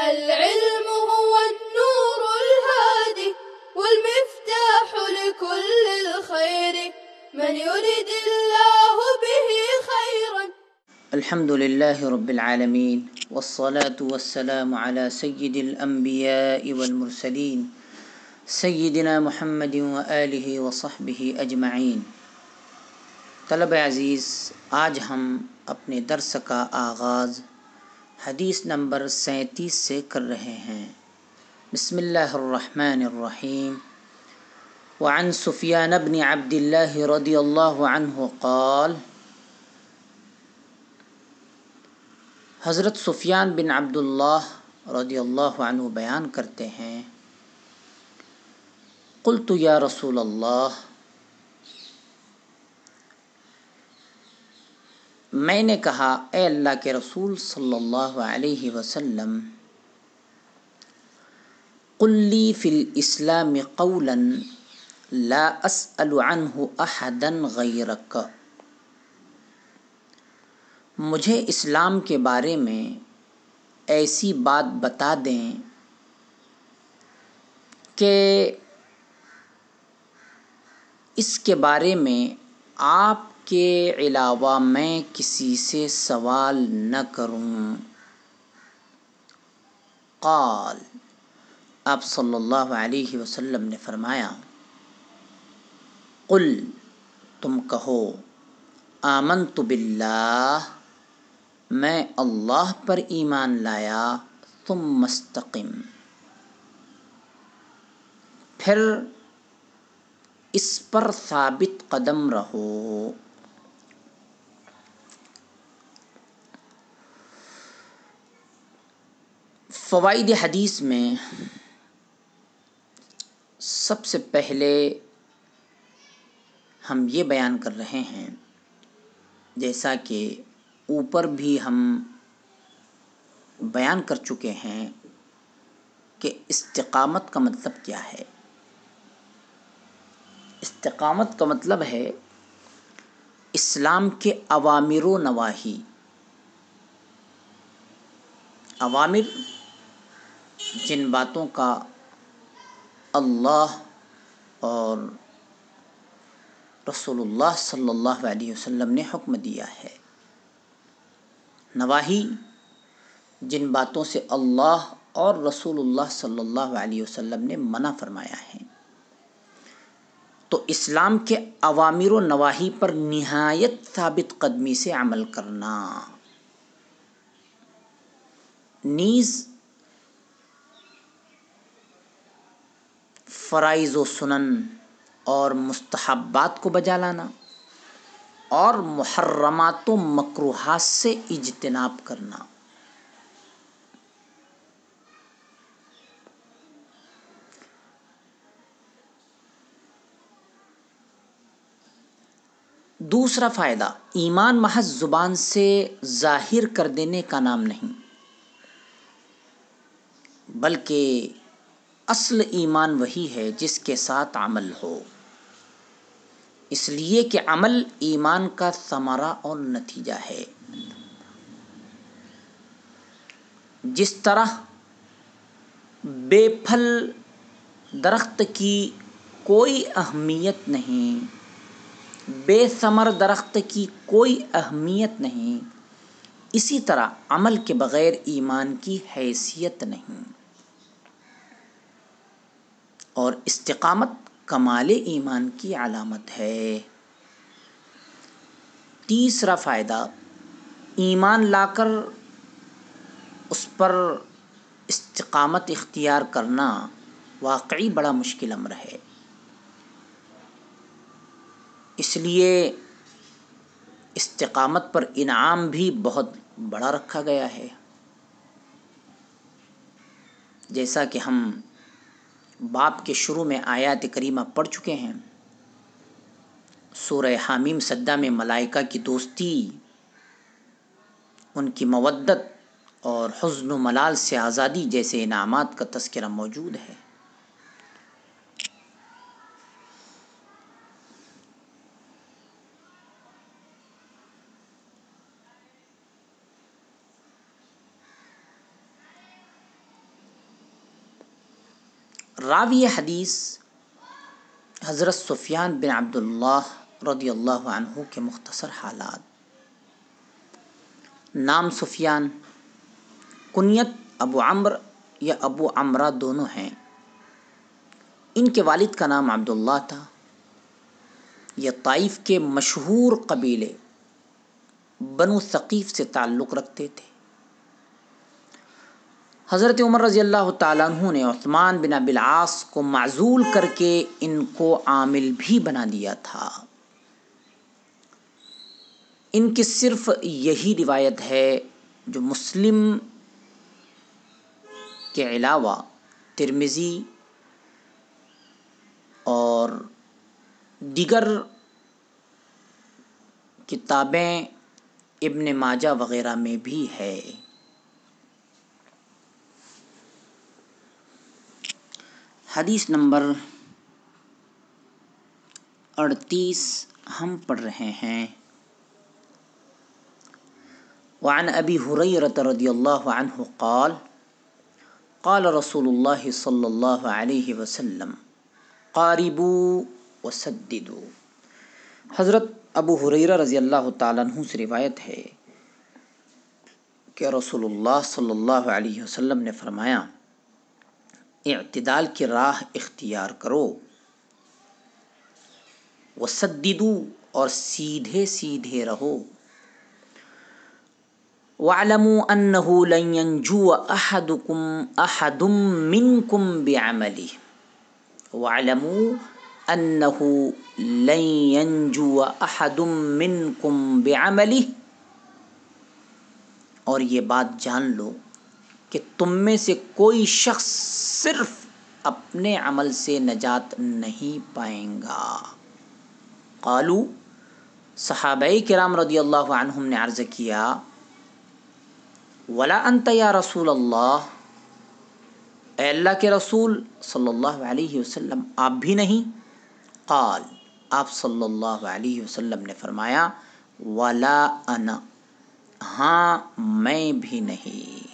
العلم هو النور الهادي والمفتاح لكل الخير من يرد الله به خيرا. الحمد لله رب العالمين والصلاة والسلام على سيد الأنبياء والمرسلين سیدنا محمد وآلہ وصحبہ اجمعین۔ طلبہ عزیز، آج ہم اپنے درس کا آغاز حدیث نمبر 37 سے کر رہے ہیں۔ بسم اللہ الرحمن الرحیم۔ وعن سفیان بن عبد اللہ رضی اللہ عنہ قال، حضرت سفیان بن عبداللہ رضی اللہ عنہ بیان کرتے ہیں، قلت یا رسول اللہ، میں نے کہا اے اللہ کے رسول صلی اللہ علیہ وسلم، قل لی فی الاسلام قولا لا اسأل عنہ احدا غیرک، مجھے اسلام کے بارے میں ایسی بات بتا دیں کہ اس کے بارے میں آپ کے علاوہ میں کسی سے سوال نہ کروں۔ قال، آپ صلی اللہ علیہ وسلم نے فرمایا، قل، تم کہو، آمنت باللہ، میں اللہ پر ایمان لایا، ثم استقم، پھر اس پر ثابت قدم رہو۔ فوائد حدیث میں سب سے پہلے ہم یہ بیان کر رہے ہیں، جیسا کہ اوپر بھی ہم بیان کر چکے ہیں، کہ استقامت کا مطلب کیا ہے۔ استقامت کا مطلب ہے اسلام کے اوامر و نواہی۔ اوامر جن باتوں کا اللہ اور رسول اللہ صلی اللہ علیہ وسلم نے حکم دیا ہے، نواہی جن باتوں سے اللہ اور رسول اللہ صلی اللہ علیہ وسلم نے منع فرمایا ہے۔ تو اسلام کے اوامر و نواہی پر نہایت ثابت قدمی سے عمل کرنا، نیز فرائض و سنن اور مستحبات کو بجا لانا، اور محرمات و مکروہات سے اجتناب کرنا۔ دوسرا فائدہ، ایمان محض زبان سے ظاہر کر دینے کا نام نہیں، بلکہ اصل ایمان وہی ہے جس کے ساتھ عمل ہو، اس لیے کہ عمل ایمان کا ثمرہ اور نتیجہ ہے۔ جس طرح بے پھل درخت کی کوئی اہمیت نہیں، بے ثمر درخت کی کوئی اہمیت نہیں، اسی طرح عمل کے بغیر ایمان کی حیثیت نہیں، اور استقامت کمال ایمان کی علامت ہے۔ تیسرا فائدہ، ایمان لا کر اس پر استقامت اختیار کرنا واقعی بڑا مشکل امر ہے، اس لیے استقامت پر انعام بھی بہت بڑا رکھا گیا ہے، جیسا کہ ہم باب کے شروع میں آیات کریمہ پڑھ چکے ہیں۔ سورہ حامیم سجدہ میں ملائکہ کی دوستی، ان کی مودت اور حزن و ملال سے آزادی جیسے انعامات کا تذکرہ موجود ہے۔ راوی حدیث حضرت سفیان بن عبداللہ رضی اللہ عنہ کے مختصر حالات۔ نام سفیان، کنیت ابو عمرو یا ابو عمرہ دونوں ہیں۔ ان کے والد کا نام عبداللہ تھا۔ یہ طائف کے مشہور قبیلے بنو ثقیف سے تعلق رکھتے تھے۔ حضرت عمر رضی اللہ تعالیٰ عنہ نے عثمان بن ابی العاص کو معزول کر کے ان کو عامل بھی بنا دیا تھا۔ ان کی صرف یہی روایت ہے جو مسلم کے علاوہ ترمذی اور دیگر کتابیں ابن ماجہ وغیرہ میں بھی ہے۔ حدیث نمبر 38 ہم پڑھ رہے ہیں۔ وعن ابی ہریرہ رضی اللہ عنہ قال قال رسول اللہ صلی اللہ علیہ وسلم قاربوا وسددوا۔ حضرت ابو ہریرہ رضی اللہ تعالیٰ عنہ سے روایت ہے کہ رسول اللہ صلی اللہ علیہ وسلم نے فرمایا، اعتدال کی راہ اختیار کرو، وسددوا اور سیدھے سیدھے رہو، وَاعْلَمُوا أَنَّهُ لَن يَنْجُوَ أَحَدٌ مِّنْكُمْ بِعَمَلِهِ وَاعْلَمُوا أَنَّهُ لَن يَنْجُوَ أَحَدٌ مِّنْكُمْ بِعَمَلِهِ، اور یہ بات جان لو کہ تم میں سے کوئی شخص صرف اپنے عمل سے نجات نہیں پائیں گا۔ قالوا، صحابہ کرام رضی اللہ عنہم نے عرض کیا، ولا انت یا رسول اللہ، اے اللہ کے رسول صلی اللہ علیہ وسلم آپ بھی نہیں؟ قال، آپ صلی اللہ علیہ وسلم نے فرمایا، ولا انا، ہاں میں بھی نہیں،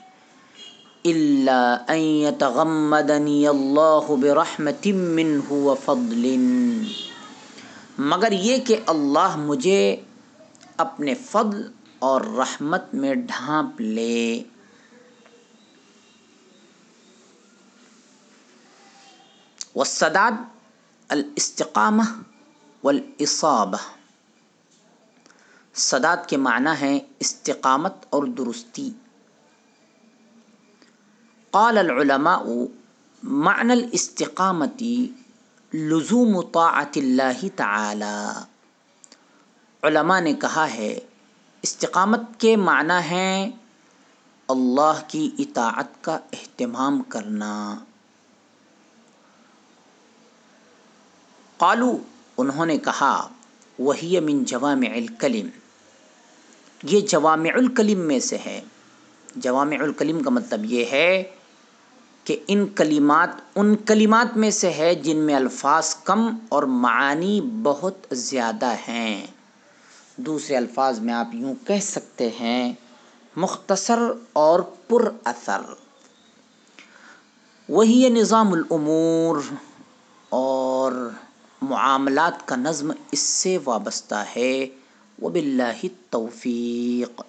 الا ان یتغمدنی اللہ برحمت منہ وفضل، مگر یہ کہ اللہ مجھے اپنے فضل اور رحمت میں ڈھانپ لے۔ والسداد الاستقامہ والاصابہ، سداد کے معنی ہے استقامت اور درستی۔ قال العلماء معنی الاستقامت لزوم طاعت اللہ تعالی، علماء نے کہا ہے استقامت کے معنی ہے اللہ کی اطاعت کا اہتمام کرنا۔ قالوا، انہوں نے کہا، وہی من جوامع الکلم، یہ جوامع الکلم میں سے ہے۔ جوامع الکلم کا مطلب یہ ہے کہ ان کلمات میں سے ہے جن میں الفاظ کم اور معانی بہت زیادہ ہیں۔ دوسرے الفاظ میں آپ یوں کہہ سکتے ہیں مختصر اور پر اثر۔ وہی نظام الامور، اور معاملات کا نظم اس سے وابستہ ہے۔ وباللہ التوفیق۔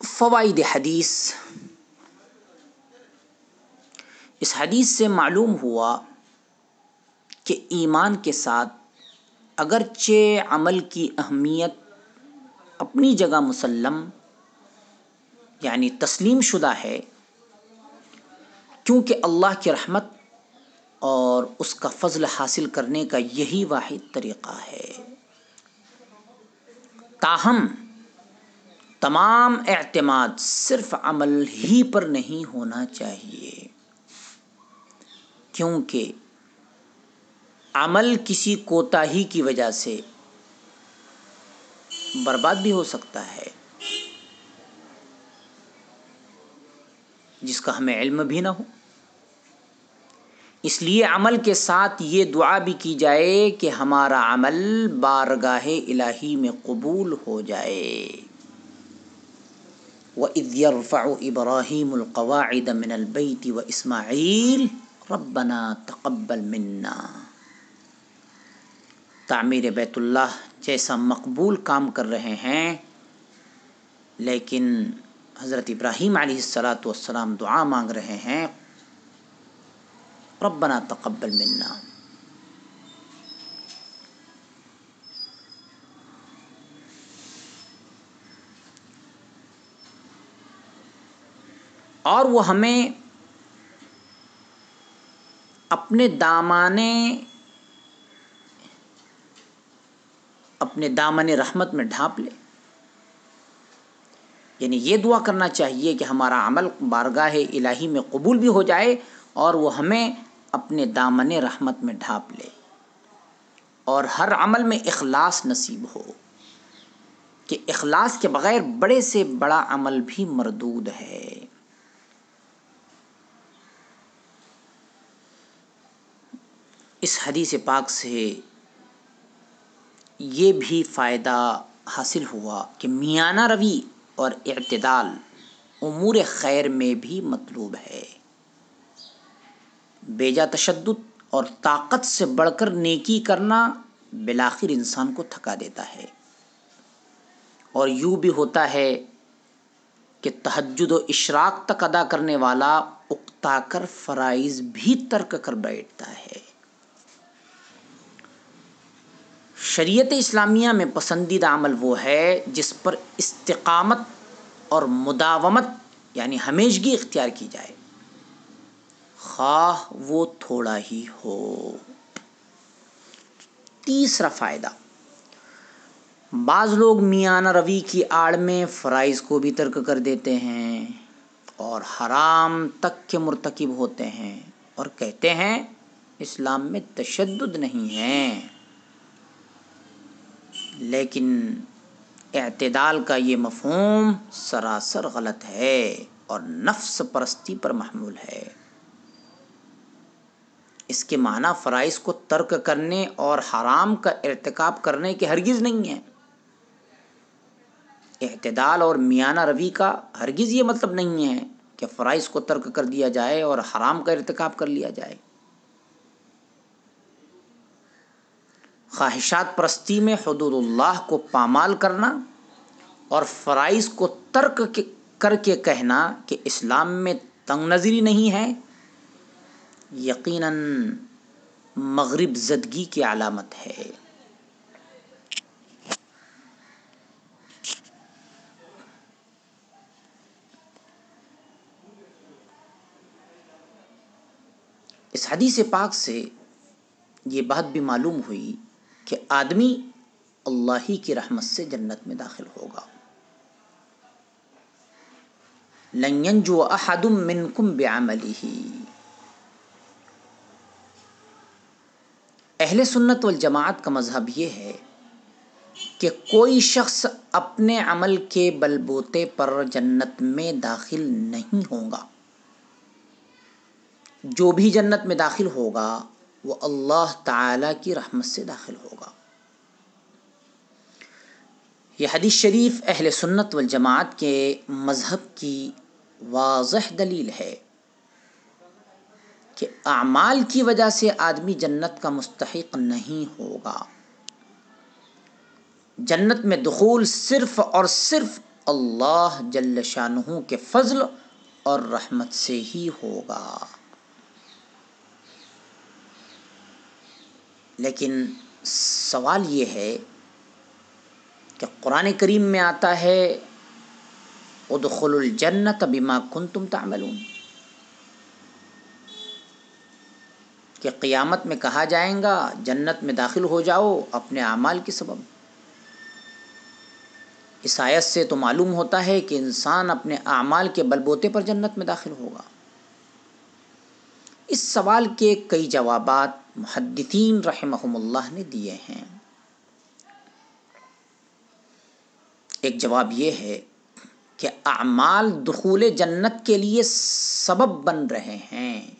فوائد حدیث۔ اس حدیث سے معلوم ہوا کہ ایمان کے ساتھ اگرچہ عمل کی اہمیت اپنی جگہ مسلم یعنی تسلیم شدہ ہے، کیونکہ اللہ کی رحمت اور اس کا فضل حاصل کرنے کا یہی واحد طریقہ ہے، تاہم تمام اعتماد صرف عمل ہی پر نہیں ہونا چاہیے، کیونکہ عمل کسی کوتاہی کی وجہ سے برباد بھی ہو سکتا ہے، جس کا ہمیں علم بھی نہ ہو۔ اس لیے عمل کے ساتھ یہ دعا بھی کی جائے کہ ہمارا عمل بارگاہ الہی میں قبول ہو جائے۔ وَإِذْ يَرْفَعُ إِبْرَاهِيمُ الْقَوَاعِدَ مِنَ الْبَيْتِ وَإِسْمَاعِيلُ رَبَّنَا تَقَبَّلْ مِنَّا۔ تعمیر بیت اللہ جیسا مقبول کام کر رہے ہیں، لیکن حضرت ابراہیم علیہ السلام دعا مانگ رہے ہیں، ربنا تقبل منا۔ اور وہ ہمیں اپنے دامن رحمت میں ڈھانپ لے، یعنی یہ دعا کرنا چاہیے کہ ہمارا عمل بارگاہ الہی میں قبول بھی ہو جائے اور وہ ہمیں اپنے دامن رحمت میں ڈھانپ لے، اور ہر عمل میں اخلاص نصیب ہو، کہ اخلاص کے بغیر بڑے سے بڑا عمل بھی مردود ہے۔ اس حدیث پاک سے یہ بھی فائدہ حاصل ہوا کہ میانہ روی اور اعتدال امور خیر میں بھی مطلوب ہے۔ بیجا تشدد اور طاقت سے بڑھ کر نیکی کرنا بالآخر انسان کو تھکا دیتا ہے، اور یوں بھی ہوتا ہے کہ تہجد و اشراق تک ادا کرنے والا اکتا کر فرائض بھی ترک کر بیٹھتا ہے۔ شریعت اسلامیہ میں پسندیدہ عمل وہ ہے جس پر استقامت اور مداومت یعنی ہمیشگی اختیار کی جائے، خواہ وہ تھوڑا ہی ہو۔ تیسرا فائدہ، بعض لوگ میانہ روی کی آڑ میں فرائض کو بھی ترک کر دیتے ہیں اور حرام تک کے مرتکب ہوتے ہیں اور کہتے ہیں اسلام میں تشدد نہیں ہے، لیکن اعتدال کا یہ مفہوم سراسر غلط ہے اور نفس پرستی پر محمول ہے۔ اس کے معنی فرائض کو ترک کرنے اور حرام کا ارتکاب کرنے کے ہرگز نہیں ہیں۔ اعتدال اور میانہ روی کا ہرگز یہ مطلب نہیں ہے کہ فرائض کو ترک کر دیا جائے اور حرام کا ارتکاب کر لیا جائے۔ خواہشات پرستی میں حدود اللہ کو پامال کرنا اور فرائض کو ترک کر کے کہنا کہ اسلام میں تنگ نظری نہیں ہے، یقیناً مغرب زدگی کی علامت ہے۔ اس حدیث پاک سے یہ بات بھی معلوم ہوئی کہ آدمی اللہ ہی کی رحمت سے جنت میں داخل ہوگا۔ لن ينجو احد منکم بعملہ۔ اہل سنت والجماعت کا مذہب یہ ہے کہ کوئی شخص اپنے عمل کے بل بوتے پر جنت میں داخل نہیں ہوگا۔ جو بھی جنت میں داخل ہوگا وہ اللہ تعالی کی رحمت سے داخل ہوگا۔ یہ حدیث شریف اہل سنت والجماعت کے مذہب کی واضح دلیل ہے کہ اعمال کی وجہ سے آدمی جنت کا مستحق نہیں ہوگا۔ جنت میں دخول صرف اور صرف اللہ جل شانہ کے فضل اور رحمت سے ہی ہوگا۔ لیکن سوال یہ ہے کہ قرآن کریم میں آتا ہے ادخلوا الجنۃ بما کنتم تعملون، کہ قیامت میں کہا جائے گا جنت میں داخل ہو جاؤ اپنے اعمال کے سبب۔ اس آیت سے تو معلوم ہوتا ہے کہ انسان اپنے اعمال کے بلبوتے پر جنت میں داخل ہوگا۔ اس سوال کے کئی جوابات محدثین رحمہم اللہ نے دیے ہیں۔ ایک جواب یہ ہے کہ اعمال دخول جنت کے لیے سبب بن رہے ہیں،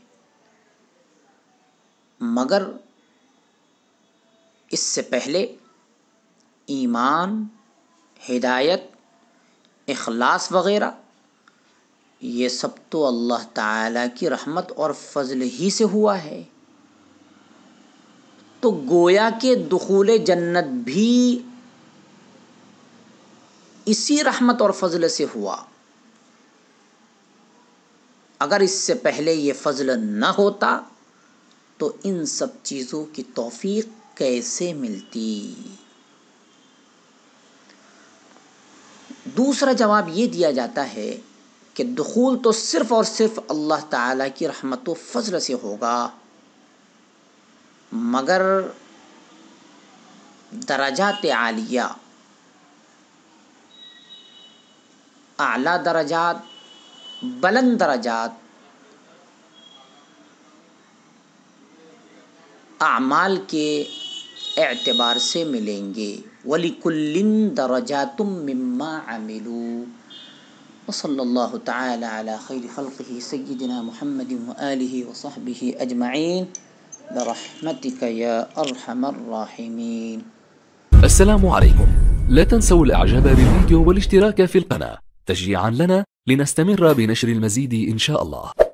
مگر اس سے پہلے ایمان، ہدایت، اخلاص وغیرہ یہ سب تو اللہ تعالیٰ کی رحمت اور فضل ہی سے ہوا ہے. تو گویا کہ دخول جنت بھی اسی رحمت اور فضل سے ہوا. اگر اس سے پہلے یہ فضل نہ ہوتا تو ان سب چیزوں کی توفیق کیسے ملتی؟ دوسرا جواب یہ دیا جاتا ہے کہ دخول تو صرف اور صرف اللہ تعالیٰ کی رحمت و فضل سے ہوگا، مگر درجات عالیہ، اعلیٰ درجات، بلند درجات اعمال کے اعتبار سے ملیں گے. وَلِكُلٍّ دَرَجَاتٌ مِّمَّا عَمِلُوا. وصلی اللہ تعالی علی خیر خلقہ سیدنا محمد وآلہ وصحبہ اجمعین برحمتک یا ارحم الراحمین. السلام عليكم. لا تنسوا الاعجاب بالفيديو والاشتراك في القناة تشجيعا لنا لنستمر بنشر المزيد إن شاء الله.